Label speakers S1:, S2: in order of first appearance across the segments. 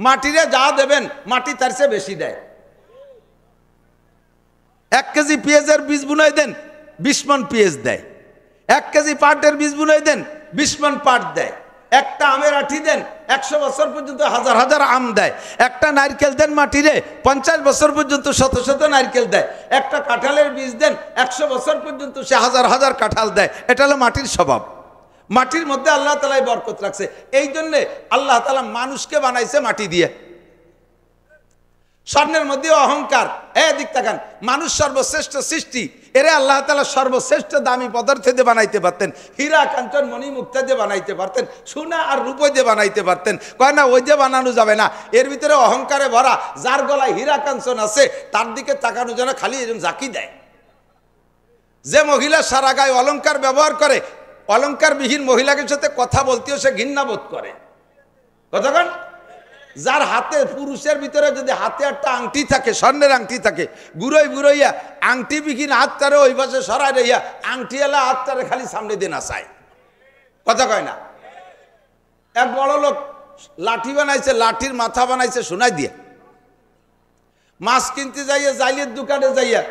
S1: মাটিরে যা দেবেন মাটি তার চেয়ে বেশি দেয়। 1 কেজি পেঁয়াজের বীজ বুনাই দেন 20 মণ পেঁয়াজ দেয়। 1 কেজি পাটের বীজ বুনাই দেন 20 মণ পাট দেয়। একটা আমের আঠি দেন 100 বছর পর্যন্ত হাজার হাজার আম দেয়। একটা নারকেল দেন মাটিরে 50 বছর পর্যন্ত শত শত নারকেল দেয়। একটা কাঁঠালের বীজ দেন 100 বছর পর্যন্ত সে হাজার হাজার কাঁঠাল দেয়। এটা হলো মাটির স্বভাব। মাটির মধ্যে আল্লাহ তাআলা বরকত রাখছে। এই জন্যে আল্লাহ তাআলা মানুষকে বানাইছে মাটি দিয়ে। স্বর্ণের মধ্যে অহংকার, এদিক তাকান, মানুষ সর্বশ্রেষ্ঠ সৃষ্টি, এরে আল্লাহ তাআলা সর্বশ্রেষ্ঠ দামি পদার্থ দিয়ে বানাইতে পারতেন, হীরা কাঞ্চন মণি মুক্তা দিয়ে বানাইতে পারতেন, সোনা আর রূপো দিয়ে বানাইতে পারতেন। কয় না ওই দিয়ে বানানো যাবে না, এর ভিতরে অহংকারে ভরা। যার গলায় হীরা কাঞ্চন আছে তার দিকে তাকানো যেন খালি এরকম জাকি দেয়। যে মহিলা সারা গায়ে অলংকার ব্যবহার করে, অলংকারবিহীন মহিলাকে সাথে কথা বলতেও সে ঘৃণা বোধ করে। কতক্ষণ? যার হাতে, পুরুষের ভিতরে যদি হাতে একটা আংটি থাকে, স্বর্ণের আংটি থাকে, বুড়োই বুড়োইয়া আংটি বিহীন হাতটারে ওই পাশে সরাই রইয়া আংটি এলা হাতটারে খালি সামনে দিয়ে নাচায়। কথা কয় না? এক বড় লোক লাঠি বানাইছে, লাঠির মাথা বানাইছে সোনাই দিয়ে। মাছ কিনতে যাইয়া জাইলের দোকানে যাইয়া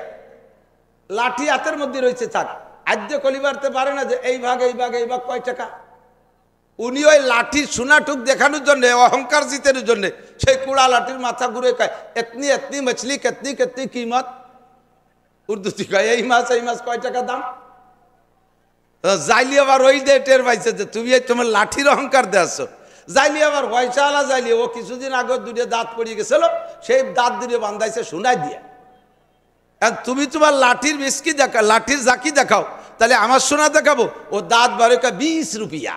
S1: লাঠি হাতের মধ্যে রয়েছে, থাক আদ্য কলিবারতে পারে না যে এই ভাগ এই ভাগ এই ভাগ কয় টাকা। উনি ওই লাঠির সোনাটুক দেখানোর জন্য, অহংকার জিতের জন্য সেই কুড়া লাঠির মাথা ঘুরে কয় এতনি এতনি মছলি কেতনি কেতনি কিমত। উর্দুতে কয় এই মাছ কয় টাকা দাম। যাইলি আবার ওই দিয়ে টের পাইছে যে তুমি তোমার লাঠির অহংকার দেয়াছো। যাইলি আবার পয়সাওয়ালা যাইলি, ও কিছুদিন আগে দুটো দাঁত পড়িয়ে গেছিল, সেই দাঁত দিয়ে বান্ধাইছে সোনাই দিয়ে। তুমি তোমার লাঠির মিসকি দেখা, লাঠির জাকি দেখাও, তাহলে আমার সোনা দেখাবো। ও দাঁত বারে 20 রুপিয়া,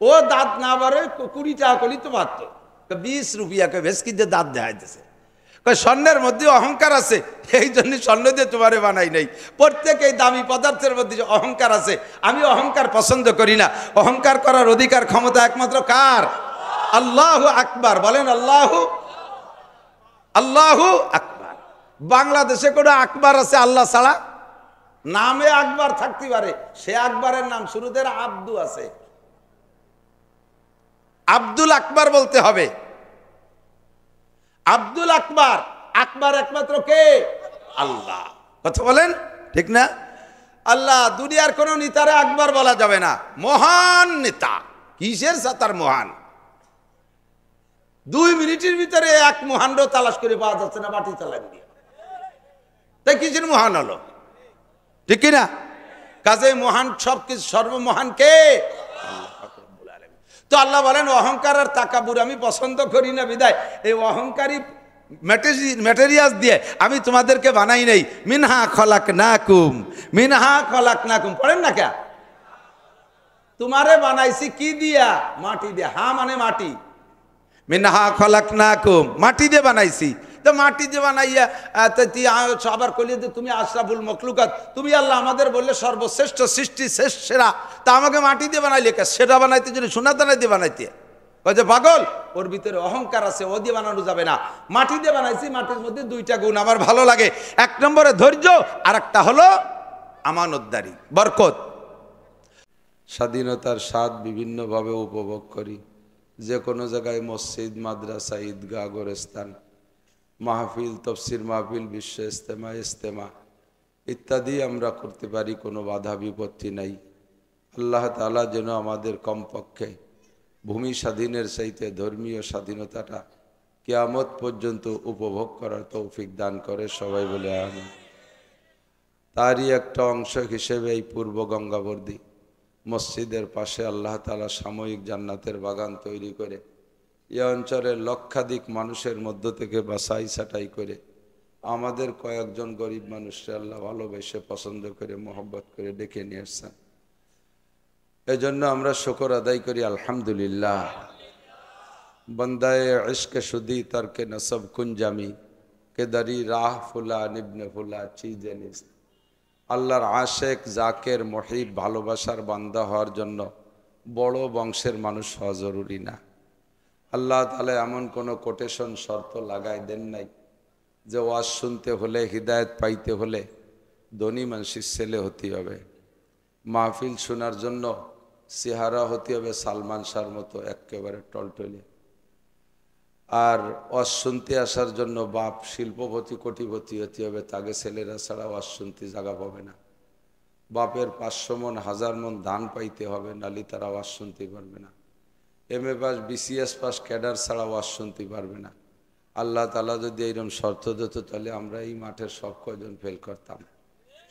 S1: ও দাঁত না বারে 20 টাকা করলি তো পারত। 20 রুপিয়াকে ভেসকি দিয়ে দাঁত দেখাইতেছে। স্বর্ণের মধ্যে অহংকার আছে, এই জন্য স্বর্ণ দিয়ে তোমারে বানাই নাই। প্রত্যেক এই দামি পদার্থের মধ্যে অহংকার আছে। আমি অহংকার পছন্দ করি না। অহংকার করার অধিকার ক্ষমতা একমাত্র কার? আল্লাহু আকবার। বলেন আল্লাহু আল্লাহু আকবার। বাংলাদেশে কোনো আকবার আছে আল্লাহ ছাড়া? নামে আকবার থাকতে পারে, সে আকবরের নাম শুরুতে আব্দু আছে। আব্দুল আকবার বলতে হবে। আব্দুল আকবার, আকবার একমাত্র কে? আল্লাহ। কথা বলেন ঠিক না? আল্লাহ। দুনিয়ার কোন নেতারে আকবার বলা যাবে না। মহান নেতা, কিসের সাতার মহান? 2 মিনিটের ভিতরে এক মহান তালাশ করে পাওয়া যাচ্ছে না, বাটি চালান দিয়ে। তাই কিসের মহান হলো? ঠিক না? কাজে মহান সবকিছু, সর্বমহান কে? তো আল্লাহ বলেন অহংকার আর তাকাবুর আমি পছন্দ করি না, বিদায় এই অহংকারী ম্যাটেরিয়ালস দিয়ে আমি তোমাদেরকে বানাই নাই। মিনহা খলাকনাকুম, মিনহা খলাকনাকুম। পড়েন না কে? তোমারে বানাইছি কি দিয়া? মাটি দিয়ে। হা মানে মাটি। মিনহা খলাকনাকুম, মাটি দিয়ে বানাইছি। তো মাটি দিয়ে বানাইয়া আবার কইলে যে তুমি আশরাফুল মখলুকাত, তুমি আল্লাহ আমাদের বললে সর্বশ্রেষ্ঠ সৃষ্টি, শেষ সেরা, তা আমাকে মাটি দিয়ে বানাইলে কে? সেটা বানাইতে জন্য সোনা দানা দিয়ে বানাইতে। ওই যে পাগল, ওর ভিতরে অহংকার আছে, ও দিয়ে বানানো যাবে না। মাটি দিয়ে বানাইছি, মাটির মধ্যে 2টা গুণ আমার ভালো লাগে। 1 নম্বরে ধৈর্য, আর একটা হলো আমানতদারি, বরকত। স্বাধীনতার স্বাদ বিভিন্নভাবে উপভোগ করি। যে কোনো জায়গায় মসজিদ, মাদ্রাসা, ঈদগাহ, গোরস্থান, মাহফিল, তফসির মাহফিল, বিশ্ব ইজতেমা, ইজতেমা ইত্যাদি আমরা করতে পারি, কোনো বাধা বিপত্তি নাই। আল্লাহ তাআলা যেন আমাদের কমপক্ষে ভূমি স্বাধীনের চাইতে ধর্মীয় স্বাধীনতাটা কিয়ামত পর্যন্ত উপভোগ করার তৌফিক দান করে। সবাই বলে আমিন। তারই একটা অংশ হিসেবে এই পূর্ব গঙ্গাবর্দী মসজিদের পাশে আল্লাহ তাআলা সাময়িক জান্নাতের বাগান তৈরি করে এ অঞ্চলের লক্ষাধিক মানুষের মধ্য থেকে বাছাই ছাঁটাই করে আমাদের কয়েকজন গরিব মানুষকে আল্লাহ ভালোবেসে, পছন্দ করে, মহব্বত করে ডেকে নিয়ে আসছেন। এজন্য আমরা শুকর আদায় করি আলহামদুলিল্লাহ। বন্দায়ে ইশকে শুদি তরকে নসব কুঞ্জামি কে দারি রাহ ফুলা নিবনে ফুলা চিজে নিস। আল্লাহর আশেক, জাকের, মহিব, ভালোবাসার বান্দা হওয়ার জন্য বড় বংশের মানুষ হওয়া জরুরি না। আল্লাহ তাআলা এমন কোনো কোটেশন শর্ত লাগাই দেন নাই যে ওয়াজ শুনতে হলে, হিদায়ত পাইতে হলে ধনী মানুষের ছেলে হতে হবে, মাহফিল শোনার জন্য চেহারা হতে হবে সালমান শাহর মতো একেবারে টলটলে, আর ওয়াজ শুনতে আসার জন্য বাপ শিল্পপতি কোটিপতি হতে হবে, তাকে ছেলেরা ছাড়া ওয়াজ শুনতে জায়গা পাবে না। বাপের 500 মন 1000 মন দান পাইতে হবে, নালি তারা ওয়াজ শুনতে পারবে না। MA pass BCS pass cadre ছাড়া ওয়াজ শুনতে পারবে না। আল্লাহ তাআলা যদি এইরকম শর্ত দিত তাহলে আমরা এই মাঠের সব কয়জন ফেল করতাম।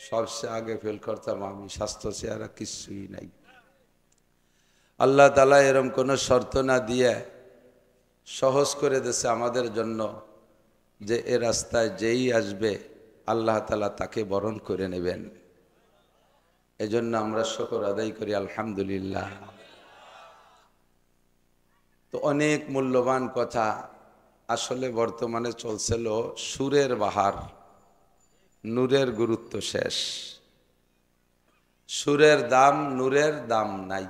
S1: সবচেয়ে আগে ফেল করতাম আমি, স্বাস্থ্য চেহারা কিছুই নাই। আল্লাহ তাআলা এরকম কোনো শর্ত না দিয়ে সহজ করে দিয়েছে আমাদের জন্য যে এ রাস্তায় যেই আসবে আল্লাহ তাআলা তাকে বরণ করে নেবেন। এজন্য আমরা শুকর আদায় করি আলহামদুলিল্লাহ। তো অনেক মূল্যবান কথা আসলে বর্তমানে চলছিল সুরের বাহার, নূরের গুরুত্ব শেষ, সুরের দাম নূরের দাম নাই।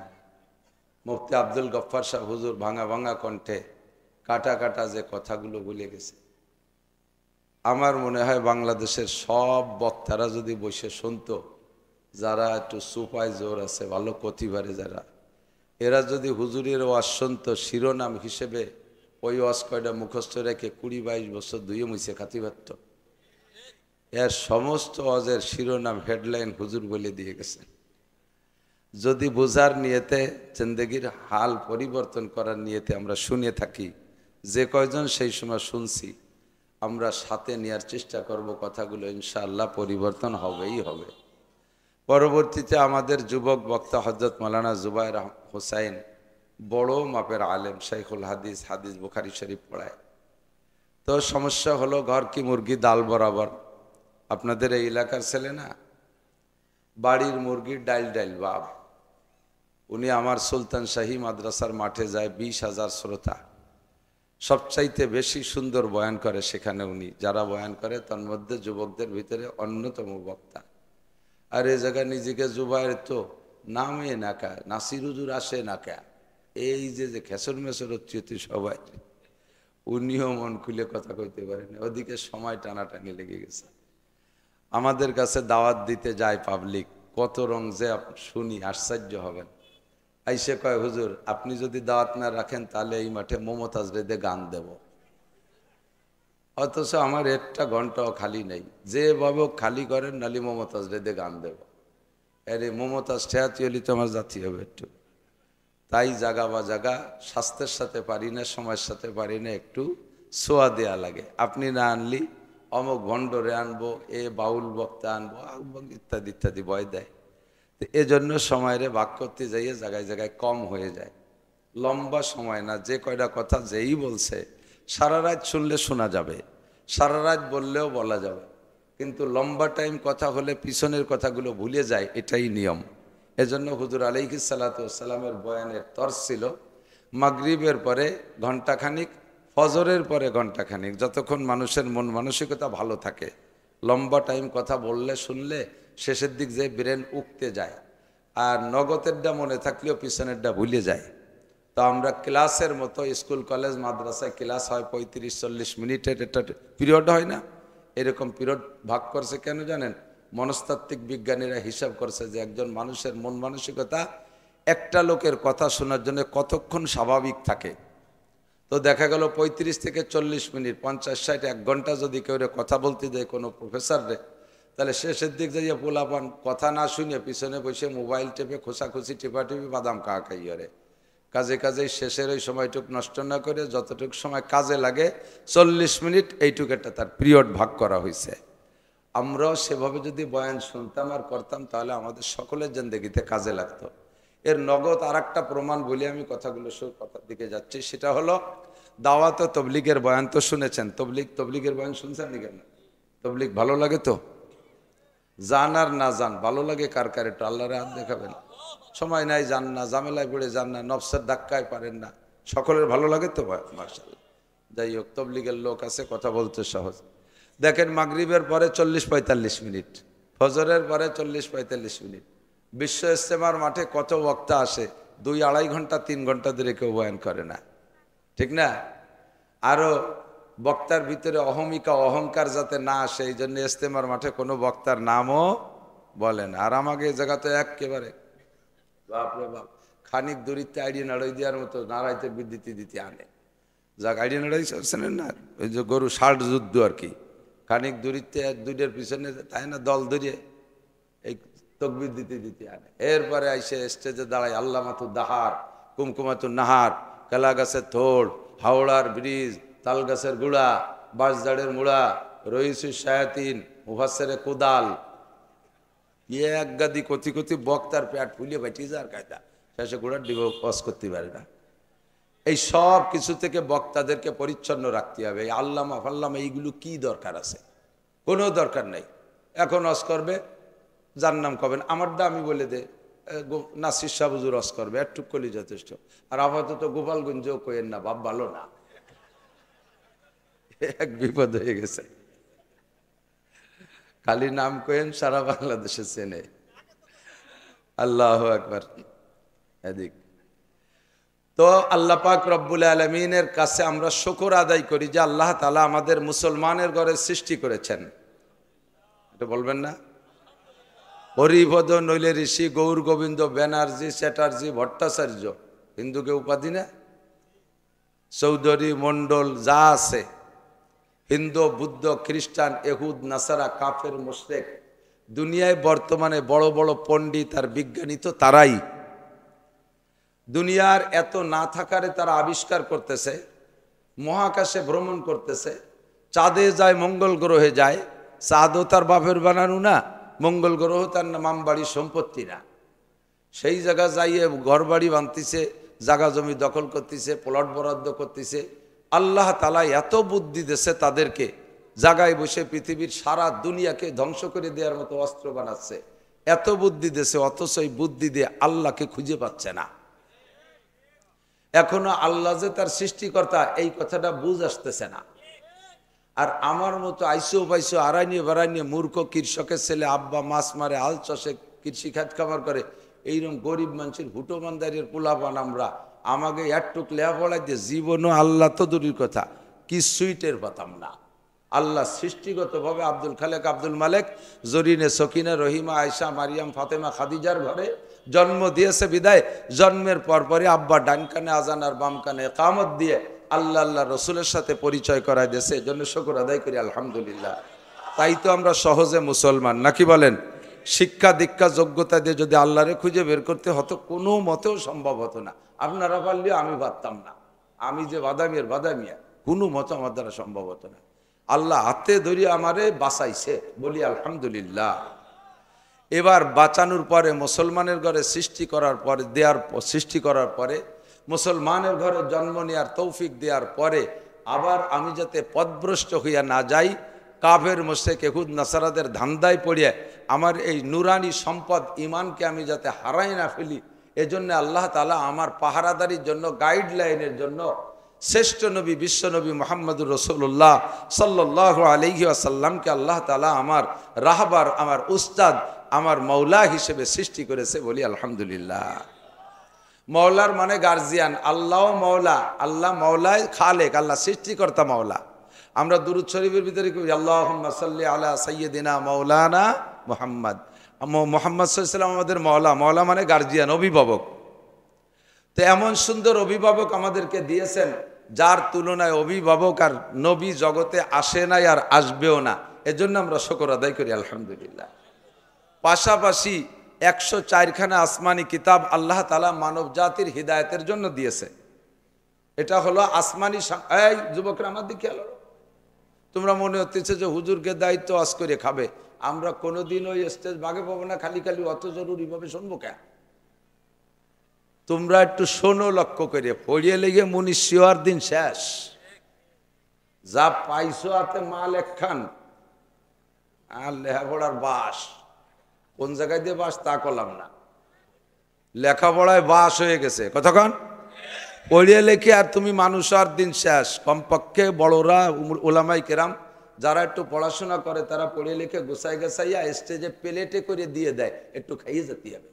S1: মুফতি আব্দুল গফফার সাহেব হুজুর ভাঙা ভাঙা কণ্ঠে কাটা কাটা যে কথাগুলো বলে গেছে, আমার মনে হয় বাংলাদেশের সব বক্তারা যদি বসে শুনতো, যারা একটু সুপায় জোর আছে ভালো প্রতিভারে যারা, এরা যদি হুজুরের ওয়াজ শুনতো শিরোনাম হিসেবে ওই ওয়াজ কয়টা মুখস্থ রেখে 20-22 বছর দুইয়ে মুছে খাতি পারত। এর সমস্ত ওয়াজের শিরোনাম হেডলাইন হুজুর বলে দিয়ে গেছেন। যদি বোঝার নিয়েতে, জিন্দেগির হাল পরিবর্তন করার নিয়েতে আমরা শুনে থাকি, যে কয়জন সেই সময় শুনছি আমরা সাথে নেওয়ার চেষ্টা করব কথাগুলো, ইনশাআল্লাহ পরিবর্তন হবেই হবে। পরবর্তীতে আমাদের যুবক বক্তা হযরত মাওলানা জুবায়ের হোসাইন বড় মাপের আলেম, শাইখুল হাদিস, হাদিস বুখারী শরীফ পড়ায়। তো সমস্যা হলো ঘর কি মুরগি ডাল বরাবর। আপনাদের এই এলাকার ছেলে না, বাড়ির মুরগির ডাইল ডাইল বাপ। উনি আমার সুলতান শাহী মাদ্রাসার মাঠে যায়, 20,000 শ্রোতা, সবচাইতে বেশি সুন্দর বয়ান করে সেখানে উনি। যারা বয়ান করে তার মধ্যে যুবকদের ভিতরে অন্যতম বক্তা। আর এ জায়গায় নিজেকে জুবায়ের তো নামে না কা, নাসির হুজুর আসে না কা, এই যে খেসর মেসর হচ্ছে সবাই, উনিও মন খুলে কথা কইতে পারেন, ওদিকে সময় টানাটানি লেগে গেছে। আমাদের কাছে দাওয়াত দিতে যায় পাবলিক, কত রং যে শুনি, আশ্চর্য হবেন। আইসে কয় হুজুর আপনি যদি দাওয়াত না রাখেন তাহলে এই মাঠে মমতাজ রেদে গান দেব। অথচ আমার একটা ঘন্টাও খালি নেই, যেভাবে খালি করেন নালি মমতাজ রেদে গান দেব। আরে মমতাজ ঠেয়াতি হলি তো আমার জাতি হবে একটু, তাই জাগা বা জাগা স্বাস্থ্যের সাথে পারি না, সময়ের সাথে পারি না, একটু সোয়া দেয়া লাগে। আপনি না আনলি অমুক ভণ্ডরে আনবো, এ বাউল বক্তা আনবো, ইত্যাদি ইত্যাদি ভয় দেয়। তো এজন্য সময়ের ভাগ করতে যাইয়ে জায়গায় জায়গায় কম হয়ে যায়। লম্বা সময় না, যে কয়টা কথা যেই বলছে সারা রাত শুনলে শোনা যাবে, সারা রাত বললেও বলা যাবে, কিন্তু লম্বা টাইম কথা হলে পিছনের কথাগুলো ভুলে যায়, এটাই নিয়ম। এজন্য হুজুর আলাইহিস সালাতু ওয়াস সালামের বয়ানের তর্জ ছিল মাগরিবের পরে ঘণ্টাখানিক, ফজরের পরে ঘণ্টাখানিক, যতক্ষণ মানুষের মন মানসিকতা ভালো থাকে। লম্বা টাইম কথা বললে শুনলে শেষের দিক যে ব্রেন উঠতে যায়, আর নগদেরটা মনে থাকলেও পিছনেরটা ভুলে যায়। তো আমরা ক্লাসের মতো, স্কুল কলেজ মাদ্রাসায় ক্লাস হয় 35-40 মিনিটের, এটা পিরিয়ড হয় না, এরকম পিরিয়ড ভাগ করছে কেন জানেন? মনস্তাত্ত্বিক বিজ্ঞানীরা হিসাব করছে যে একজন মানুষের মন মানসিকতা একটা লোকের কথা শোনার জন্য কতক্ষণ স্বাভাবিক থাকে। তো দেখা গেল 35 থেকে 40 মিনিট, 50-60, 1 ঘন্টা যদি কেউ কথা বলতে দেয় কোনো প্রফেসররে, তাহলে শেষের দিক যাইয়া পোলাপান কথা না শুনে পিছনে বসে মোবাইল টেপে খোসাখুসি টিপাটিপি বাদাম খাই করে। কাজে কাজে শেষের ওই সময়টুক নষ্ট না করে যতটুকু সময় কাজে লাগে 40 মিনিট, এইটুকু একটা তার পিরিয়ড ভাগ করা হয়েছে। আমরাও সেভাবে যদি বয়ান শুনতাম আর করতাম তাহলে আমাদের সকলের জিন্দেগিতে কাজে লাগতো। এর নগদ আর একটা প্রমাণ বলে আমি কথাগুলো কথার দিকে যাচ্ছি, সেটা হলো দাওয়াত ও তবলিগের বয়ান তো শুনেছেন। তবলিগের বয়ান শুনছেন নি কেন? তবলিগ ভালো লাগে তো? জান আর না জান ভালো লাগে কার কার? একটু আল্লাহরে হাত দেখাবেন। সময় নাই, যান না, ঝামেলায় পড়ে যান না, নফসের ধাক্কায় পারেন না, সকলের ভালো লাগে তো মাশাআল্লাহ। যাই হোক, তবলিগের লোক আছে, কথা বলতে সহজ। দেখেন মাগরিবের পরে 40-45 মিনিট, ফজরের পরে 40-45 মিনিট। বিশ্ব ইজতেমার মাঠে কত বক্তা আসে, 2-2.5 ঘন্টা 3 ঘন্টা ধরে কেউ বয়ান করে না, ঠিক না? আরো বক্তার ভিতরে অহমিকা অহংকার যাতে না আসে এই জন্য ইজতেমার মাঠে কোনো বক্তার নামও বলেন। আর আমাকে এই জায়গা তো একেবারে বাপরে বাপ, খানিক দূরিতে আইডিয়ে নাড়াই দেওয়ার মতো নাড়াইতে বিদ্যুতি দিতে আনে। যা গাড়ি নাড়াইছেন না, ওই যে গরু ষাট যুদ্ধ আর কি, খানিক দূরিতে এক দুইটার পিছনে তাই না দল ধরিয়ে এই তকবির দিতে দিতে আনে। এরপরে আইসে স্টেজে দাঁড়ায় আল্লামাতু দাহার, কুমকুমাতু নাহার, কেলা গাছের থোড়, হাওড়ার ব্রিজ, তাল গাছের গুড়া, বাঁশঝাড়ের মুড়া, রইসু শায়াতিন, মুফাসসিরে কুদাল, এক গাদি কতি কতি বক্তার পেট ফুলিয়ে বাইটি যার কায়দা, শেষে গোড়ার ডিব পজ করতে পারে না। এই সব কিছু থেকে বক্তাদেরকে পরিচ্ছন্ন রাখতে হবে। এই আল্লামা ফাল্লামা এইগুলো কি দরকার আছে? কোনো দরকার নেই। এখন অস করবে, যার নাম কবেন আমারটা আমি বলে দে, নাসির শাহ হুজুর অস করবে, একটু করলে যথেষ্ট। আর আপাতত গোপালগঞ্জও কইেন না, বাপ ভালো না, এক বিপদ হয়ে গেছে। খালি নাম কইেন, সারা বাংলাদেশে চেনে। আল্লাহু আকবার। এদিক তো আল্লাহ পাক রব্বুল আলামিনের কাছে আমরা শুকর আদায় করি যে আল্লাহ তাআলা আমাদের মুসলমানের ঘরে সৃষ্টি করেছেন। এটা বলবেন না? হরিপদ নইলে ঋষি, গৌর গোবিন্দ, ব্যানার্জি, চ্যাটার্জি, ভট্টাচার্য, হিন্দুকে উপাধি না, চৌধুরী, মন্ডল যা আছে, হিন্দু, বুদ্ধ, খ্রিস্টান, এহুদ, নাসারা, কাফের, মুশরিক, দুনিয়ায় বর্তমানে বড় বড় পণ্ডিত আর বিজ্ঞানী তো তারাই। দুনিয়ার এত না থাকারে তারা আবিষ্কার করতেছে, মহাকাশে ভ্রমণ করতেছে, চাঁদে যায়, মঙ্গল গ্রহে যায়। চাঁদও তার বাপের বানানো না, মঙ্গল গ্রহ তার নাম বাড়ি সম্পত্তি না। সেই জায়গা যাইয়ে ঘর বাড়ি বানতেছে, জায়গা জমি দখল করতেছে, প্লট বরাদ্দ করতেছে। আল্লাহ তাআলা এত বুদ্ধি দিয়েছে তাদেরকে, জায়গায় বসে পৃথিবীর সারা দুনিয়াকে ধ্বংস করে দেওয়ার মতো অস্ত্র বানাচ্ছে। এত বুদ্ধি দিয়েছে, অথচ এই বুদ্ধি দিয়ে আল্লাহকে খুঁজে পাচ্ছে না। এখনো আল্লাহ যে তার সৃষ্টিকর্তা এই কথাটা বুঝ আসতেছে না। আর আমার মতো আইসো পাইসো আড়াইনিয়ে বাড়াইনিয়ে মূর্খ কৃষকের ছেলে, আব্বা মাছ মারে, হাল চষে, কৃষি খাত খাবার করে, এইরকম গরিব মানুষের হুটো মান্দারির পোলাপান আমরা, আমাকে একটুক লেহা পড়াই দিয়ে জীবনও আল্লাহ তো দূরের কথা কিছুই টের পাতাম না। আল্লাহ সৃষ্টিগতভাবে আব্দুল খালেক, আব্দুল মালেক, জরিনে, সকিনা, রহিমা, আয়সা, মারিয়াম, ফাতেমা, খাদিজার ঘরে জন্ম দিয়েছে বিদায় জন্মের পরপরই আব্বা ডান কানে আজান আর বাম কানে ইকামত দিয়ে আল্লাহ আল্লাহ রসুলের সাথে পরিচয় করায় দিয়েছে। এই জন্য শুকর আদায় করি আলহামদুলিল্লাহ। তাই তো আমরা সহজে মুসলমান, নাকি বলেন? শিক্ষা দীক্ষা যোগ্যতা দিয়ে যদি আল্লাহরে খুঁজে বের করতে হতো, কোনো মতেও সম্ভব হতো না। আপনারা পারলেও আমি পারতাম না। আমি যে বাদামিয়া, কোনো মতো আমার দ্বারা সম্ভব হতো না। আল্লাহ হাতে ধরিয়ে আমারে বাঁচাইছে, বলি আলহামদুলিল্লাহ। এবার বাঁচানোর পরে, মুসলমানের ঘরে সৃষ্টি করার পরে মুসলমানের ঘরে জন্ম নেওয়ার তৌফিক দেওয়ার পরে আবার আমি যাতে পথভ্রষ্ট হইয়া না যাই, কাফের মুশরিক ইহুদ নাসারাদের ধান্দায় পড়িয়া আমার এই নুরানি সম্পদ ইমানকে আমি যাতে হারাই না ফেলি, এজন্য আল্লাহ তাআলা আমার পাহারাদারির জন্য, গাইডলাইনের জন্য শ্রেষ্ঠ নবী, বিশ্বনবী মুহাম্মদুর রাসূলুল্লাহ সাল্লাল্লাহু আলাইহি ওয়াসাল্লামকে আল্লাহ তাআলা আমার রাহবার, আমার উস্তাদ, আমার মৌলা হিসেবে সৃষ্টি করেছে, বলি আলহামদুলিল্লাহ। মৌলার মানে গার্জিয়ান, আল্লাহ মৌলা, আল্লাহ মৌলায় খালেক, আল্লাহ সৃষ্টিকর্তা মৌলা। আমরা দুরূদ শরীফের ভিতরে কি আল্লাহুম্মা সাল্লি আলা সাইয়্যিদিনা মাওলানা মুহাম্মদ। মুহাম্মদ সাল্লাল্লাহু আলাইহি ওয়াসাল্লাম আমাদের মৌলা, মৌলা মানে গার্জিয়ান, অভিভাবক। তো এমন সুন্দর অভিভাবক আমাদেরকে দিয়েছেন, যার তুলনায় অভিভাবক আর নবী জগতে আসে নাই আর আসবেও না। এজন্য আমরা শুকর আদায় করি আলহামদুলিল্লাহ। পাশাপাশি 104খানা আসমানি কিতাব আল্লাহ তাআলা মানব জাতির হিদায়াতের জন্য দিয়েছে। এটা হলো আসমানি। এই যুবকরা আমার দিকে এলো, তোমরা মনে হচ্ছে যে হুজুরকে দায়িত্ব আজ করে খাবে। আমরা কোনোদিন ওই স্টেজ বাগে পাবো না, খালি খালি অত জরুরিভাবে শুনবো কেন? তোমরা একটু শোনো, লক্ষ্য করে পড়িয়ে লেগে মুনি শিওর দিন শেষ। যা পাইছো হাতে মাল একখান, আর লেখাপড়ার বাস কোন জায়গায় দিয়ে বাস তা করলাম না, লেখাপড়ায় বাস হয়ে গেছে। কতক্ষণ পড়িয়ে লেখে আর তুমি মানুষ, আর দিন শেষ। কমপক্ষে বড়রা, ওলামাই কেরাম যারা একটু পড়াশোনা করে, তারা পড়িয়ে লিখে গোছাই গোছাইয়া স্টেজে প্লেটে করে দিয়ে দেয়, একটু খাইয়ে যেতে হবে।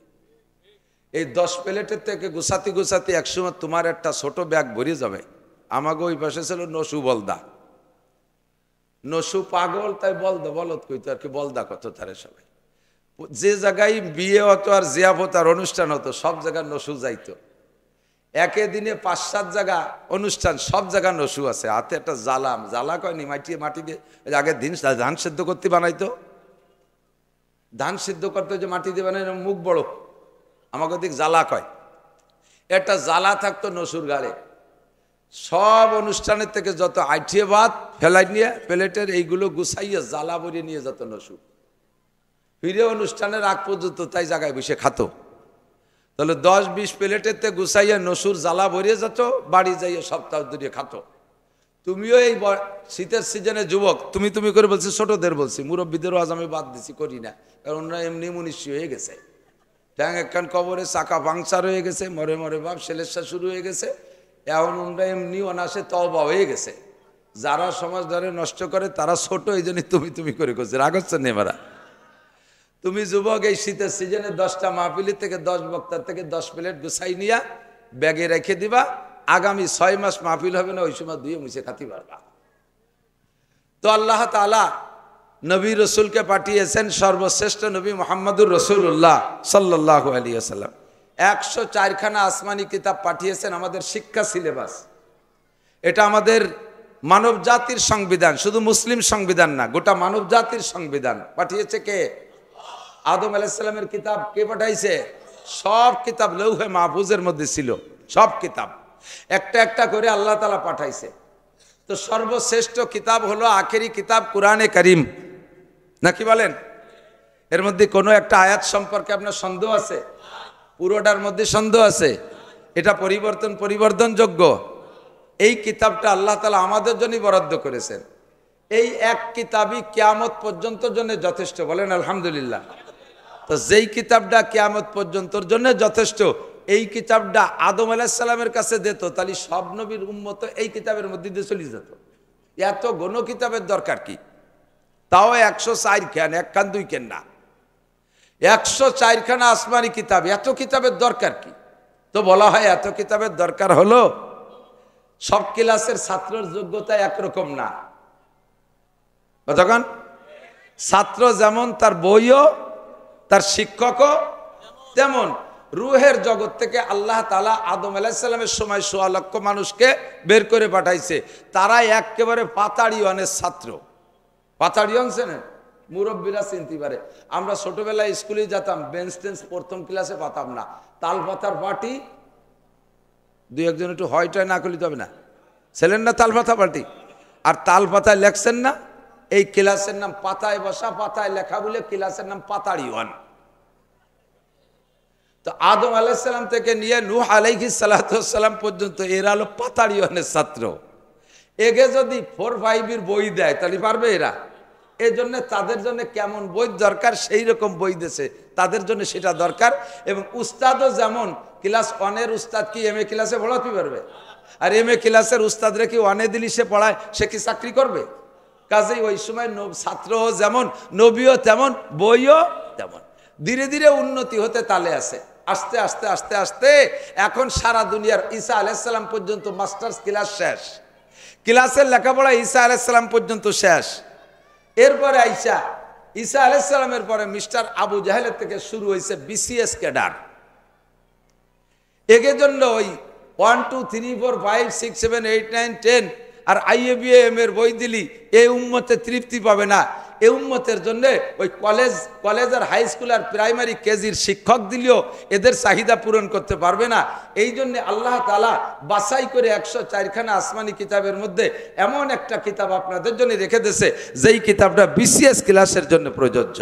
S1: এই 10 প্লেটের থেকে গোছাতে গোছাতে একসময় তোমার একটা ছোট ব্যাগ ভরে যাবে। আমাকে ওই পাশে ছিল নসু বলদা, নসু পাগল, তাই বলদা বলত কইতো আর কি, বলদা কত তারে সবাই। যে জায়গায় বিয়ে হতো আর জিয়াফত আর অনুষ্ঠান হতো, সব জায়গায় নসু যাইতো। একে দিনে 5-7 জায়গা অনুষ্ঠান, সব জায়গা নসু আছে। হাতে একটা জ্বালা কয়নি, মাটি দিয়ে আগে ধান সেদ্ধ করতে বানাইতো, ধান সিদ্ধ করতে যে মাটি দিয়ে বানাই, মুখ বড়, আমাকে দিক জ্বালা কয়। একটা জ্বালা থাকতো নসুর গাড়ে। সব অনুষ্ঠানের থেকে যত আইটিয়ে ভাত ফেলাই নিয়ে প্লেটের এইগুলো গুছাইয়ে জ্বালা ভরিয়ে নিয়ে যেত নসু। ফিরে অনুষ্ঠানের আগ পর্যন্ত তাই জায়গায় বসে খাতো। তাহলে 10-20 প্লেটের গুছাইয়া নসুর জ্বালা ভরিয়ে যেত, বাড়ি যাইয়ে সপ্তাহ ধরে খাতো। তুমিও এই শীতের সিজনে যুবক, তুমি করে বলছি, ছোটদের বলছি, মুরব্বীদেরও আজ আমি বাদ দিছি, করি না, কারণ ওরা এমনি মনীষী হয়ে গেছে। ট্যাং একখান কবরে চাকা পাংচার হয়ে গেছে, মরে মরে বাপ সেলেসা শুরু হয়ে গেছে। এখন ওরা এমনি অনাসে তওবা হয়ে গেছে। যারা সমাজ ধরে নষ্ট করে তারা ছোট, এই জন্য তুমি করে করছে, রাগ হচ্ছে নেমারা। তুমি যুবক, এই শীতের সিজনে 10টা মাহফিলের থেকে 10 বক্তার থেকে 10 প্লেট গুছাই নিয়া ব্যাগে রেখে দিবা। আগামী 6 মাস মাহফিল হবে না, ওই সময় ধুয়ে মুছে খাতে পারবা। তো আল্লাহ তাআলা নবী রসুলকে পাঠিয়েছেন, সর্বশ্রেষ্ঠ নবী মুহাম্মদুর রাসূলুল্লাহ সাল্লাল্লাহু আলাইহি ওয়াসাল্লাম। 104খানা আসমানি কিতাব পাঠিয়েছেন, আমাদের শিক্ষা সিলেবাস। এটা আমাদের মানব জাতির সংবিধান, শুধু মুসলিম সংবিধান না, গোটা মানব জাতির সংবিধান। পাঠিয়েছে কে? আদম আলাইহিস সালামের কিতাব কে পাঠাইছে? সব কিতাব লৌহে মাহফুজের মধ্যে ছিল, সব কিতাব একটা একটা করে আল্লাহ তাআলা পাঠাইছে। তো সর্বশ্রেষ্ঠ কিতাব হলো আখেরি কিতাব কুরআনে কারীম, নাকি বলেন? এর মধ্যে কোনো একটা আয়াত সম্পর্কে আপনার সন্দেহ আছে? পুরোটার মধ্যে সন্দেহ আছে? এটা পরিবর্তনযোগ্য। এই কিতাবটা আল্লাহ তাআলা আমাদের জন্যই বরাদ্দ করেছেন। এই এক কিতাবই কিয়ামত পর্যন্ত জন্য যথেষ্ট, বলেন আলহামদুলিল্লাহ। তো যেই কিতাবটা কিয়ামত পর্যন্তর জন্য যথেষ্ট, এই কিতাবটা আদম আলাইহিস সালামের কাছে দিত, তাহলে সব নবীর উম্মত এই কিতাবের মধ্যে দিয়ে চলে যেত। এত গণ কিতাবের দরকার কি? তাও 104 খান, 1 খান 2 খান না, 104 খানা আসমানি কিতাব। এত কিতাবের দরকার কি? তো বলা হয় এত কিতাবের দরকার হলো সব ক্লাসের ছাত্রের যোগ্যতা একরকম না। তখন ছাত্র যেমন, তার বইও, তার শিক্ষকও তেমন। রুহের জগৎ থেকে আল্লাহ তাআলা আদম আলাইহিস সালামের সময় 1.25 লক্ষ মানুষকে বের করে পাঠাইছে। তারা একেবারে পাতাড়িওয়ানের ছাত্র। পাতাড়িওয়ান চেনেন? মুরব্বীরা চিনতে পারে। আমরা ছোটবেলায় স্কুলে যেতাম, বেঞ্চ টেন্স প্রথম ক্লাসে পাতাম না, তাল পাতার পার্টি। 2-1 একটু হয়টা না করলে হবে না, ছিলেন না তাল পাতা পার্টি? আর তাল পাতায় লেখছেন না? এই ক্লাসের নাম পাতায় বসা, পাতায় লেখা বলে ক্লাসের নাম পাতাড়িওয়ান। তো আদম আলাইহিস সালাম থেকে নিয়ে নূহ আলাইহিস সালাম পর্যন্ত এরা হলো পাতাড়িওয়ানের ছাত্র। এগে যদি 4-5 বই দেয় তাহলে পারবে এরা? এই জন্য তাদের জন্য কেমন বই দরকার সেই রকম বই দিয়েছে, তাদের জন্য সেটা দরকার। এবং উস্তাদও যেমন, ক্লাস 1-এর উস্তাদ কি MA ক্লাসে পড়াতে পারবে? আর MA ক্লাসের উস্তাদরে কি 1-এ দিলি সে পড়ায়, সে কি চাকরি করবে? কাজেই ওই সময় ছাত্রও যেমন, নবীও তেমন, বইও তেমন। ধীরে ধীরে উন্নতি হতে তালে আছে। আস্তে আস্তে আস্তে আস্তে এখন সারা দুনিয়ার ঈসা আলাইহিস সালাম পর্যন্ত মাস্টার্স ক্লাস শেষ, ক্লাসের লেখাপড়া ঈসা আলাইহিস সালাম পর্যন্ত শেষ। এরপরে ঈসা আলাইহিস সালামের পরে মিস্টার আবু জাহেলের থেকে শুরু হয়েছে BCS ক্যাডার। এর জন্য ওই 1 2 3 4 5 6 7 8 9 10 আর IABM এর বই দিলি এই উম্মতে তৃপ্তি পাবে না। এই উম্মতের জন্য ওই কলেজ আর হাই স্কুল আর প্রাইমারি কেজির শিক্ষক দিলেও এদের চাহিদা পূরণ করতে পারবে না। এই জন্য আল্লাহ তাআলা বাছাই করে 104 খানা আসমানি কিতাবের মধ্যে এমন একটা কিতাব আপনাদের জন্য রেখে দিয়েছে, যেই কিতাবটা BCS ক্লাসের জন্য প্রযোজ্য।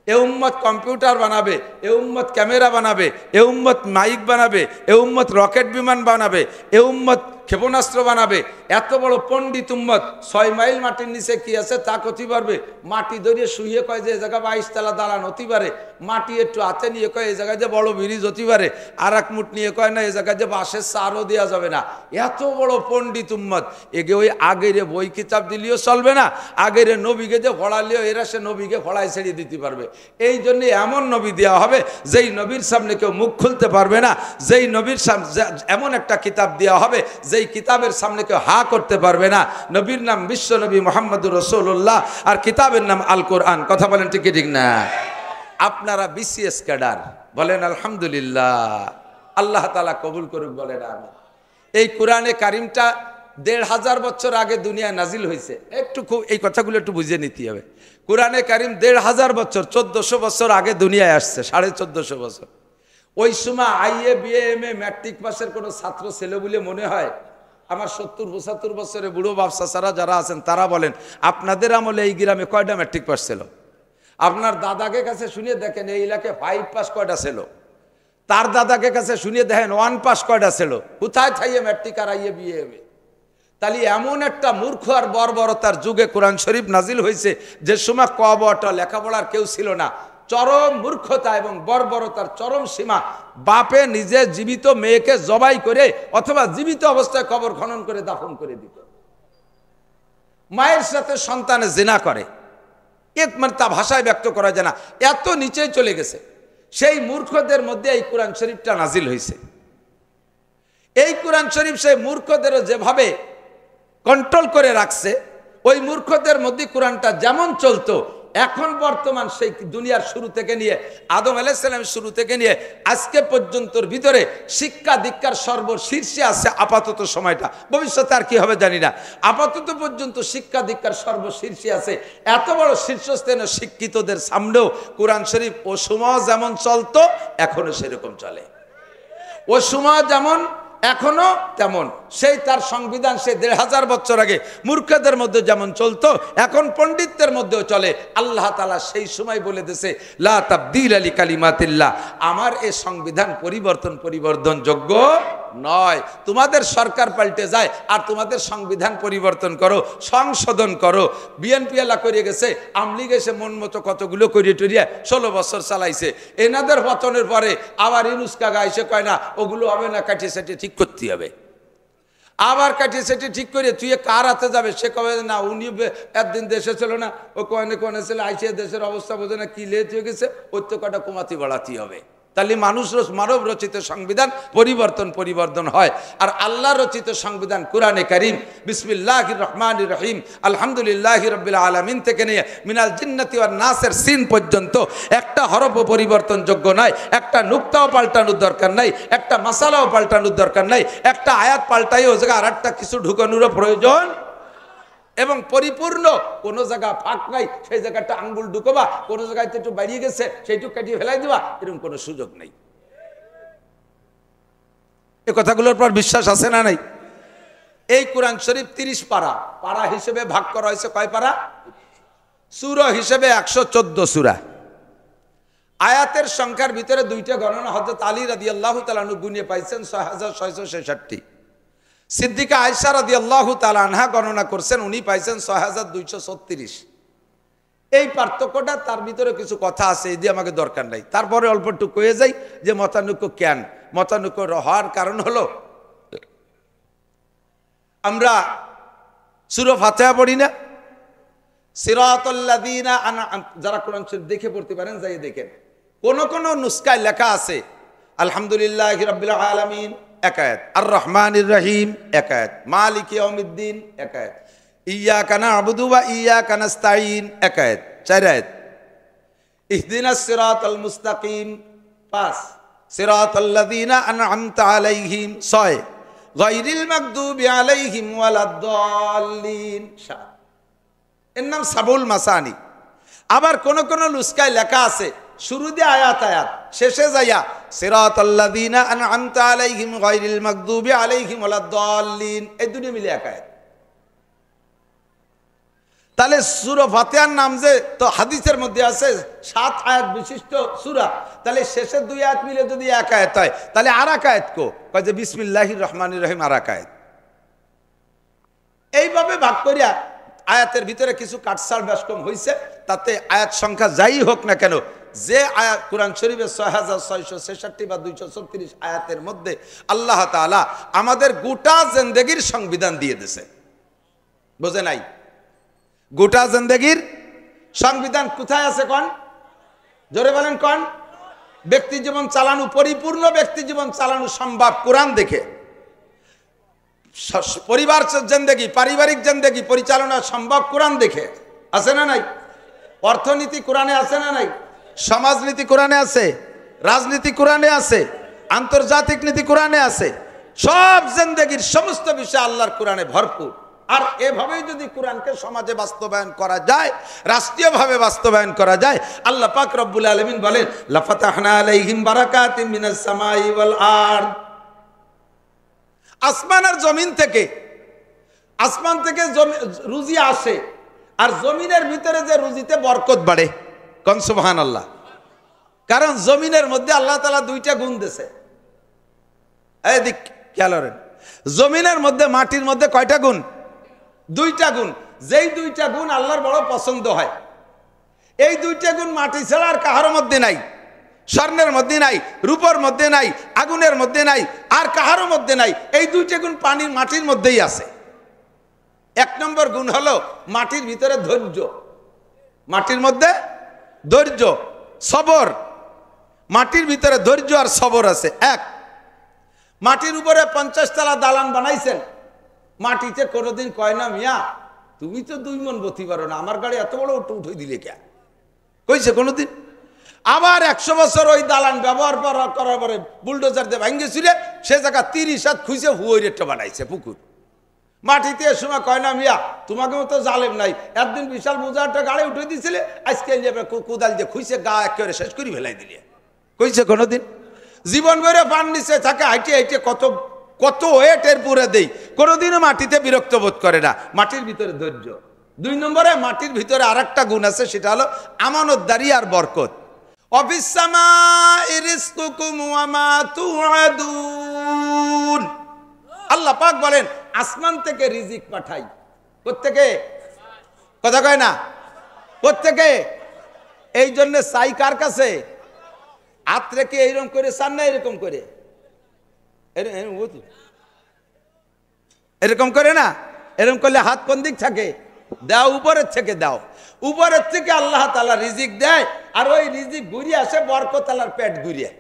S1: এ উম্মত কম্পিউটার বানাবে, এ উম্মত ক্যামেরা বানাবে, এ উম্মত মাইক বানাবে, এ উম্মত রকেট বিমান বানাবে, এ উম্মত ক্ষেপণাস্ত্র বানাবে। এত বড় পণ্ডিত উম্মত 6 মাইল মাটির নিচে কি আছে তা কতি পারবে? মাটি ধরিয়ে শুয়ে কয় যে এই জায়গা 22 তলা দালান হতে পারে, মাটি একটু হাতে নিয়ে কয় এই জায়গায় যে বড় ব্রিজ হতে পারে, আর এক মুঠ নিয়ে কয় না এই জায়গায় যে বাঁশের চারও দেওয়া যাবে না। এত বড় পণ্ডিত উম্মত, এগে ওই আগের বই কিতাব দিলেও চলবে না, আগের নবীকে যে পড়ালেও এরা সে নবীকে পড়ায় ছেড়ে দিতে পারবে। এই জন্য এমন নবী দেওয়া হবে যেই নবীর সামনে কেউ মুখ খুলতে পারবে না, যেই নবীর সামনে এমন একটা কিতাব দেওয়া হবে যেই কিতাবের সামনে কেউ হা করতে পারবে না। নবীর নাম বিশ্ব নবী মুহাম্মদুর রাসূলুল্লাহ, আর কিতাবের নাম আল কোরআন। কথা বলেন ঠিক ঠিক না? আপনারা BCS ক্যাডার, বলেন আলহামদুলিল্লাহ। আল্লাহ তাআলা কবুল করুক, বলেন আমিন। এই কোরআনে কারিমটা ১৫০০ বছর আগে দুনিয়ায় নাজিল হয়েছে। একটু খুব এই কথাগুলো একটু বুঝে নিতে হবে। কোরআনে কারিম ১৫০০ বছর ১৪০০ বছর আগে দুনিয়ায় আসছে, ১৪৫০ বছর। ওই সময় IA BA M A matric পাসের কোনো ছাত্র ছেলে বলে মনে হয়? আমার ৭০-৭৫ বছরে বুড়ো বাপসা ছাড়া যারা আছেন তারা বলেন আপনাদের আমলে এই গ্রামে কয়টা ম্যাট্রিক পাস ছিল? আপনার দাদাকে কাছে শুনিয়ে দেখেন এই এলাকায় 5 পাস কয়টা ছিল, তার দাদাকে কাছে শুনিয়ে দেখেন 1 পাস কয়টা ছিল। কোথায় থাইয়ে matric R IA BA M A? তাহলে এমন একটা মূর্খ আর বর্বরতার যুগে কোরআন শরীফ নাজিল হয়েছে, যে সময় ক ব ট লেখাপড়ার কেউ ছিল না। চরম মূর্খতা এবং বর্বরতার চরম সীমা। বাপে নিজে জীবিত মেয়েকে জবাই করে অথবা জীবিত অবস্থায় কবর খনন করে দাফন করে দিত। মায়ের সাথে সন্তানে জিনা করে, মানে তা ভাষায় ব্যক্ত করা যায় না, এত নিচে চলে গেছে। সেই মূর্খদের মধ্যে এই কোরআন শরীফটা নাজিল হয়েছে। এই কোরআন শরীফ সেই মূর্খদেরও যেভাবে কন্ট্রোল করে রাখছে, ওই মূর্খদের মধ্যে কোরআনটা যেমন চলতো, এখন বর্তমান সেই দুনিয়ার শুরু থেকে নিয়ে আদম আলাইহিস সালামের শুরু থেকে নিয়ে আজকে পর্যন্তর ভিতরে শিক্ষা দীক্ষার সর্বশীর্ষে আছে আপাতত সময়টা। ভবিষ্যতে আর কি হবে জানি না। আপাতত পর্যন্ত শিক্ষা দীক্ষার সর্বশীর্ষে আছে। এত বড় শীর্ষস্থানীয় শিক্ষিতদের সামনেও কোরআন শরীফ ও সময় যেমন চলতো এখনো সেরকম চলে। ও সময় যেমন এখনো তেমন, সেই তার সংবিধান সে ১৫০০ বছর আগে মূর্খদের মধ্যে যেমন চলতো এখন পণ্ডিতদের মধ্যেও চলে। আল্লাহ তাআলা সেই সময় বলে দিয়েছে লা তাবদীলা লিকালিমাতিল্লাহ, আমার এই সংবিধান পরিবর্তনযোগ্য নয়। তোমাদের সরকার পাল্টে যায় আর তোমাদের সংবিধান পরিবর্তন করো, সংশোধন করো। বিএনপি এলা করে গেছে, আমলিগ এসে মন মতো কতগুলো করিয়ে টরিয়ে ১৬ বছর চালাইছে। এনাদের পতনের পরে আবার ইউনূস কাকা এসে কয় না ওগুলো হবে না, কাটিয়ে সাটিয়ে ঠিক করতে হবে। আবার কাটিয়ে সেটি ঠিক করে তুই কার হাতে যাবে? সে কবে না উনি একদিন দেশে ছিল না, ও কনে ছিল আইসে দেশের অবস্থা বোঝে না, কি লেট হয়ে গেছে, ওই তো কটা কমাতি বাড়াতে হবে। তাহলে মানব রচিত সংবিধান পরিবর্তন হয়। আর আল্লাহ রচিত সংবিধান কোরআনে কারীম বিসমিল্লাহির রহমানির রহিম আলহামদুলিল্লাহি রাব্বিল আলামিন থেকে নিয়ে মিনাল জিন্নাতি ওয়ান নাসের সিন পর্যন্ত একটা হরফও পরিবর্তনযোগ্য নয়, একটা নুক্তাও পাল্টানোর দরকার নাই, একটা মাসালাও পাল্টানোর দরকার নাই। একটা আয়াত পাল্টাই ও জায়গায় আর একটা কিছু ঢুকানোরও প্রয়োজন, এবং পরিপূর্ণ কোন জায়গা ফাঁক নাই, সেই জায়গাটা আঙ্গুল ঢুকবা, কোন জায়গায় একটু বাড়িয়ে গেছে সেইটুকু কাটিয়ে ফেলাই দিবা, এরকম কোনো সুযোগ নেই। এই কথাগুলোর পর বিশ্বাস আছে না নাই? এই কোরআন শরীফ ৩০ পারা, পারা হিসেবে ভাগ করা হয়েছে কয় পারা? সূরা হিসেবে ১১৪ সূরা। আয়াতের সংখ্যার ভিতরে দুইটা গণনা হযরত আলী রাদিয়াল্লাহু তাআলা আনহু গুণে পাইছেন ৬৬৬৬। সিদ্দিকা আয়েশা রাদিয়াল্লাহু তাআলা আনহা গণনা করছেন, উনি পাইছেন ৬২৩৬। এই পার্থক্যটা, তার ভিতরে কিছু কথা আছে, এই দিয়ে আমাকে দরকার নাই। তারপরে অল্প একটু কয়ে যাই যে মতানৈক্য কেন। মতানৈক্য হওয়ার কারণ হলো আমরা সূরা ফাতিহা পড়ি না, সিরাতাল্লাযীনা যারা কোরআন শরীফ দেখে পড়তে পারেন যাই দেখেন, কোন কোন নুসখায় লেখা আছে আলহামদুলিল্লাহি রাব্বিল আলামিন এক আয়াত, আর রহমানির রহিম এক আয়াত, মালিক ইয়াউমিদ্দিন এক আয়াত, ইয়্যাকা না'বুদু ওয়া ইয়্যাকা নাস্তাঈন এক আয়াত, 4 আয়াত, ইহদিনাস সিরাতাল মুস্তাকিম 5, সিরাতাল্লাযীনা আন'আমতা আলাইহিম 6, গায়রিল মাগদুবি আলাইহিম ওয়ালাদ-দাল্লিন 7। এর নাম সাবুল মাসানি। আবার কোন কোন নুসখায় লেখা আছে শুরুতে আয়াত আয়াত, শেষে যাইয়া সিরাতাল্লাযীনা আন'আমতা আলাইহিম গায়রিল মাগদুবি আলাইহিম ওয়ালাদ-দাল্লিন, এই দুটো মিলে এক আয়াত। তাহলে সূরা ফাতিহার নাম যে তো হাদিসের মধ্যে আছে 7 আয়াত বিশিষ্ট সূরা, তাহলে শেষের 2 আয়াত মিলে যদি এক আয়াত হয় তাহলে আর এক আয়াত কয় যে বিসমিল্লাহির রহমানির রহিম আর এক আয়াত। এইভাবে ভাগ করিয়া আয়াতের ভিতরে কিছু কাটছাড় ব্যাসকম হয়েছে, তাতে আয়াত সংখ্যা যাই হোক না কেন, যে আয়াত কোরআন শরীফের ৬৬৬৬ বা ২৩৬ আয়াতের মধ্যে আল্লাহ তাআলা আমাদের গোটা জিন্দেগির সংবিধান দিয়ে দিয়েছে। বোঝে নাই? গোটা জিন্দেগির সংবিধান কোথায় আছে কোন? জোরে বলেন কোন? ব্যক্তি জীবন চালানো, পরিপূর্ণ ব্যক্তি জীবন চালানো সম্ভব কোরআন দেখে। পরিবার জিন্দেগি, পারিবারিক জিন্দেগি পরিচালনা সম্ভব কোরআন দেখে। আছে না নাই? অর্থনীতি কোরআনে আছে না নাই? সমাজনীতি কোরআনে আছে, রাজনীতি কোরআনে আছে, আন্তর্জাতিক নীতি কোরআনে আছে, সব জিন্দেগির সমস্ত বিষয় আল্লাহর কোরআনে ভরপুর। আর এভাবেই যদি কোরআনকে সমাজে বাস্তবায়ন করা যায়, রাষ্ট্রীয়ভাবে বাস্তবায়ন করা যায়, আল্লাহ পাক রব্বুল আলামিন বলেন লাফাতাহনা আলাইহিম বারাকাতিম মিনাস সামাই ওয়াল আরদ। আসমান আর জমিন থেকে, আসমান থেকে রুজি আসে, আর জমিনের ভিতরে যে রুজিতে বরকত বাড়ে। কোন সুবহানাল্লাহ। কারণ জমিনের মধ্যে আল্লাহ তাআলা দুইটা গুণ দিয়েছে। এদিক খেয়াল করেন, জমিনের মধ্যে, মাটির মধ্যে কয়টা গুণ? দুইটা গুণ। যেই দুইটা গুণ আল্লাহর বড় পছন্দ হয়। এই দুইটা গুণ মাটি ছাড়া আর কাহার মধ্যে নাই। স্বর্ণের মধ্যে নাই, রূপর মধ্যে নাই, আগুনের মধ্যে নাই, আর কাহারও মধ্যে নাই। এই দুইটা গুণ পানির, মাটির মধ্যেই আছে। এক নম্বর গুণ হলো মাটির ভিতরে ধৈর্য। মাটির মধ্যে ধৈর্য, সবর। মাটির ভিতরে ধৈর্য আর সবর আছে। এক, মাটির উপরে 50 তলা দালান বানাইছেন, মাটিতে কোনোদিন কয় না মিয়া তুমি তো 2 মণ বতি পারো না, আমার গাড়ি এত বড় উঠে দিলে কে কইছে কোনোদিন? আবার 100 বছর ওই দালান ব্যবহার করার পরে বুলডোজার দিয়ে ভাঙ্গে ছিল, সে জায়গা 30 হাত খুঁজে হুইরেটটা বানাইছে পুকুর। মাটিতে এ সময় কয় না মিয়া তোমাকে মতো জালেম নাই, একদিন বিশাল বোঝাটা গাড়ি উঠে দিয়েছিলে, আজকে কোদাল দিয়ে খুঁজে গা একেবারে শেষ করে ফেলাই দিলে, কইছে কোনোদিন? জীবন ভরে পান নিচে থাকে, হাইটে হাইটে কত কত ওয়েটের পুরে দেই, কোনোদিনও মাটিতে বিরক্ত বোধ করে না। মাটির ভিতরে ধৈর্য। 2 নম্বরে মাটির ভিতরে আরেকটা গুণ আছে, সেটা হলো আমানতদারি আর বরকত। অফিস সামাই রিজকুকুম ওয়া মা তুআদুন। আল্লাহ পাক বলেন আসমান থেকে রিজিক পাঠাই। কোত্থেকে? কথা কয় না, কোত্থেকে? এই জন্য চাই কার কাছে? হাত রেখে এইরকম করে চান না, এরকম করে, এরকম করে না, এরকম করলে হাত কোন দিক থাকে? দাও উপরের থেকে দাও। উপরের থেকে আল্লাহ তাআলা রিজিক দেয়, আর ওই রিজিক ঘুরিয়ে আসে বরকত আল্লাহর পেট ঘুরিয়ে।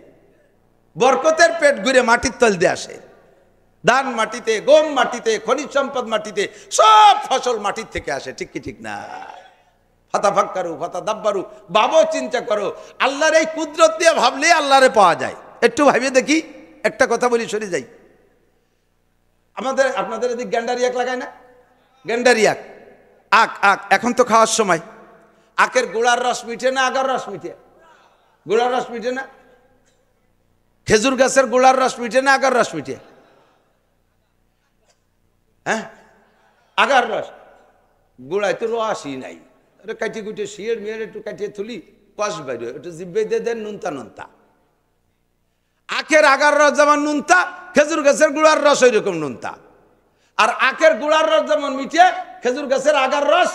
S1: বরকতের পেট ঘুরে মাটির তল দিয়ে আসে। ধান মাটিতে, গম মাটিতে, খনিজ সম্পদ মাটিতে, সব ফসল মাটির থেকে আসে। ঠিক কি ঠিক না? ফাতাফাক্কারু ফাতাদাব্বারু, ভাবো, চিন্তা করো। আল্লাহর এই কুদরত দিয়ে ভাবলে আল্লাহরে পাওয়া যায়। একটু ভাবে দেখি, একটা কথা বলি, সরে যাই। আপনাদের এদিক গ্যান্ডারি আখ লাগায় না? গ্যান্ডারি আখ, আখ আখ এখন তো খাওয়ার সময়। আখের গোড়ার রস মিঠে না আগার রস মিঠে? গোড়ার রস মিঠে না? খেজুর গাছের গোড়ার রস মিঠে না আগার রস মিঠে? হ্যাঁ, আগার রস। গোড়ায় তো রসই নাই। এটা কাটিয়ে কুটিয়ে শিয়ের মেয়ের একটু কাটিয়ে তুলি, কষ বাইরে একটু জিব্বে দিয়ে দেন নুনতা নুনতা। আখের আগার রস যেমন নুনতা, খেজুর গাছের গুড়ার রস ওই রকম নুনতা। আর আখের গুড়ার রস যেমন মিঠে, খেজুর গাছের আগার রস,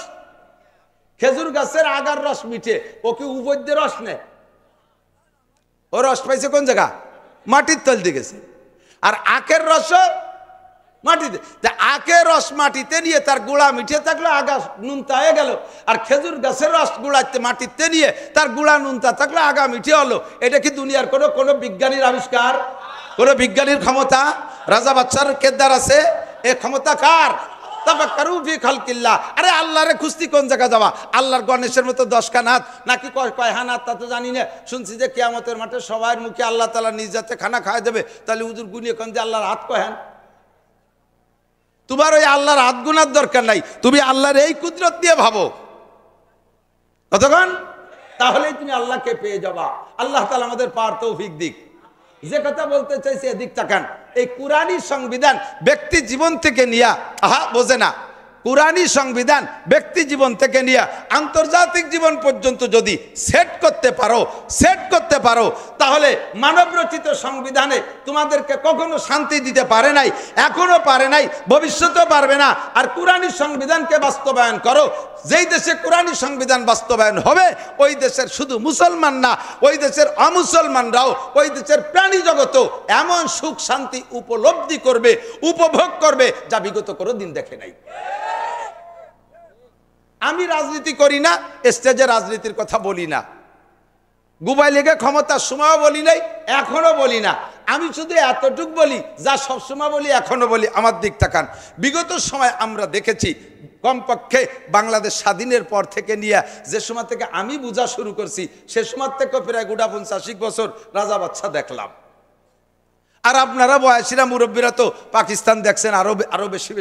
S1: খেজুর গাছের আগার রস মিঠে। ও কি উপদ্যে রস নেয়? ও রস পাইছে কোন জায়গা? মাটির তল দিয়ে গেছে। আর আখের রস মাটিতে। আখের রস মাটিতে নিয়ে তার গুড়া মিঠে থাকলো, আগা নুনতা হয়ে গেল। আর খেজুর গাছের রস গুড়াতে মাটিতে নিয়ে তার গুড়া নুনতা থাকলো, আগা মিঠে হলো। এটা কি দুনিয়ার কোনো বিজ্ঞানীর আবিষ্কার? কোনো বিজ্ঞানীর ক্ষমতা? রাজা বাচ্চার কেদার আছে? এ ক্ষমতা কার? তাফাক্কারু ফি খালকিল্লাহ। আরে আল্লাহরে খুঁজতি কোন জায়গা যাওয়া? আল্লাহর গণেশের মতো 10 খান হাত নাকি কয় হান হাত তা তো জানি না। শুনছি যে কিয়ামতের মাঠে সবার মুখে আল্লাহ তাআলা নিজ হাতে খানা খাওয়া দেবে। তাহলে হুজুর গুনিয়ে কোন যে আল্লাহর হাত কয় হান? তোমার ওই আল্লাহর হাত গুনার দরকার নাই, তুমি আল্লাহর এই কুদরত দিয়ে ভাবো কতক্ষণ, তাহলেই তুমি আল্লাহকে পেয়ে যাবা। আল্লাহ তাআলা আমাদের পাওয়ার তৌফিক দিক। যে কথা বলতে চাইছে এদিক তাকান। এই কুরআনী সংবিধান ব্যক্তি জীবন থেকে নিয়া, বোঝে না, কুরআনী সংবিধান ব্যক্তি জীবন থেকে নিয়ে আন্তর্জাতিক জীবন পর্যন্ত যদি সেট করতে পারো তাহলে মানব রচিত সংবিধানে তোমাদেরকে কখনো শান্তি দিতে পারে নাই, এখনো পারে নাই, ভবিষ্যতেও পারবে না। আর কুরআনী সংবিধানকে বাস্তবায়ন করো। যেই দেশে কুরআনী সংবিধান বাস্তবায়ন হবে ওই দেশের শুধু মুসলমান না, ওই দেশের অমুসলমানরাও, ওই দেশের প্রাণী জগতও এমন সুখ শান্তি উপলব্ধি করবে, উপভোগ করবে যা বিগত কোনো দিন দেখে নাই। আমি রাজনীতি করি না, স্টেজে রাজনীতির কথা বলি না, গুবাই লেগে ক্ষমতার সময়ও বলি নাই, এখনো বলি না। আমি শুধু এতটুক বলি যা সবসময় বলি, এখনো বলি। আমার দিক তাকান। বিগত সময় আমরা দেখেছি, কমপক্ষে বাংলাদেশ স্বাধীনের পর থেকে নিয়ে যে সময় থেকে আমি বোঝা শুরু করছি সে সময় থেকে প্রায় 50 বছর রাজা বাচ্চা দেখলাম। আর আপনারা বয়সীরা মুরব্বীরা তো পাকিস্তান দেখছেন, আরো বেশি